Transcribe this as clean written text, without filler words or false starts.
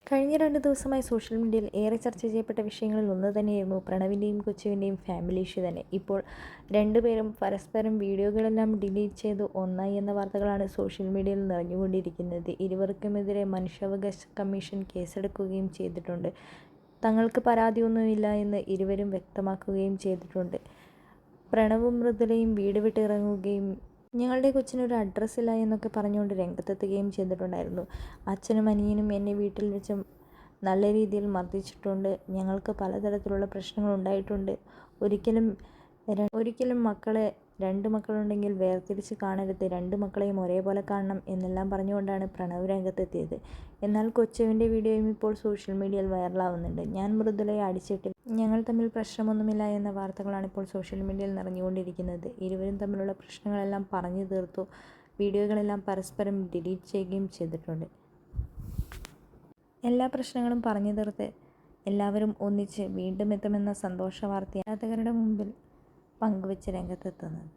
കഴിഞ്ഞ 2 ദിവസമായി സോഷ്യൽ മീഡിയയിൽ ഏറെ ചർച്ച ചെയ്യപ്പെട്ട വിഷയങ്ങളിൽ ഒന്ന് തന്നെയായിരുന്നു പ്രണവിൻ്റെയും കൊച്ചുവിൻ്റെയും ഫാമിലി ഇഷ്യൂ തന്നെ. ഇപ്പോൾ രണ്ടുപേരും പരസ്പരം വീഡിയോകളെല്ലാം ഡിലീറ്റ് ചെയ്ത് ഒന്നായി എന്ന വാർത്തകളാണ് സോഷ്യൽ മീഡിയയിൽ നിറഞ്ഞുകൊണ്ടിരിക്കുന്നത്. ഇരുവർക്കുമെതിരെ മനുഷ്യാവകാശ കമ്മീഷൻ കേസെടുക്കുകയും ചെയ്തിട്ടുണ്ട്. തങ്ങൾക്ക് പരാതിയൊന്നുമില്ല എന്ന് ഇരുവരും വ്യക്തമാക്കുകയും ചെയ്തിട്ടുണ്ട്. പ്രണവും മൃദുലയും വീട് വിട്ടിറങ്ങുകയും ഞങ്ങളുടെ കൊച്ചിനൊരു അഡ്രസ്സില്ല എന്നൊക്കെ പറഞ്ഞുകൊണ്ട് രംഗത്തെത്തുകയും ചെയ്തിട്ടുണ്ടായിരുന്നു. അച്ഛനും അനിയനും എന്നെ വീട്ടിൽ വെച്ച് നല്ല രീതിയിൽ മർദ്ദിച്ചിട്ടുണ്ട്. ഞങ്ങൾക്ക് പലതരത്തിലുള്ള പ്രശ്നങ്ങൾ ഉണ്ടായിട്ടുണ്ട്. ഒരിക്കലും മക്കളെ 2 മക്കളുണ്ടെങ്കിൽ വേർതിരിച്ച് കാണരുത്, 2 മക്കളെയും ഒരേപോലെ കാണണം എന്നെല്ലാം പറഞ്ഞുകൊണ്ടാണ് പ്രണവ് രംഗത്തെത്തിയത്. എന്നാൽ കൊച്ചുവിൻ്റെ വീഡിയോയും ഇപ്പോൾ സോഷ്യൽ മീഡിയയിൽ വൈറലാവുന്നുണ്ട്. ഞാൻ മൃദുലയെ അടിച്ചിട്ടില്ല, ഞങ്ങൾ തമ്മിൽ പ്രശ്നമൊന്നുമില്ല എന്ന വാർത്തകളാണ് ഇപ്പോൾ സോഷ്യൽ മീഡിയയിൽ നിറഞ്ഞുകൊണ്ടിരിക്കുന്നത്. ഇരുവരും തമ്മിലുള്ള പ്രശ്നങ്ങളെല്ലാം പറഞ്ഞു തീർത്തു. വീഡിയോകളെല്ലാം പരസ്പരം ഡിലീറ്റ് ചെയ്യുകയും ചെയ്തിട്ടുണ്ട്. എല്ലാ പ്രശ്നങ്ങളും പറഞ്ഞു തീർത്ത് എല്ലാവരും ഒന്നിച്ച് വീണ്ടും എത്തുമെന്ന സന്തോഷ വാർത്തയാണ് ആരാധകരുടെ മുമ്പിൽ പങ്കുവെച്ച് രംഗത്തെത്തുന്നത്.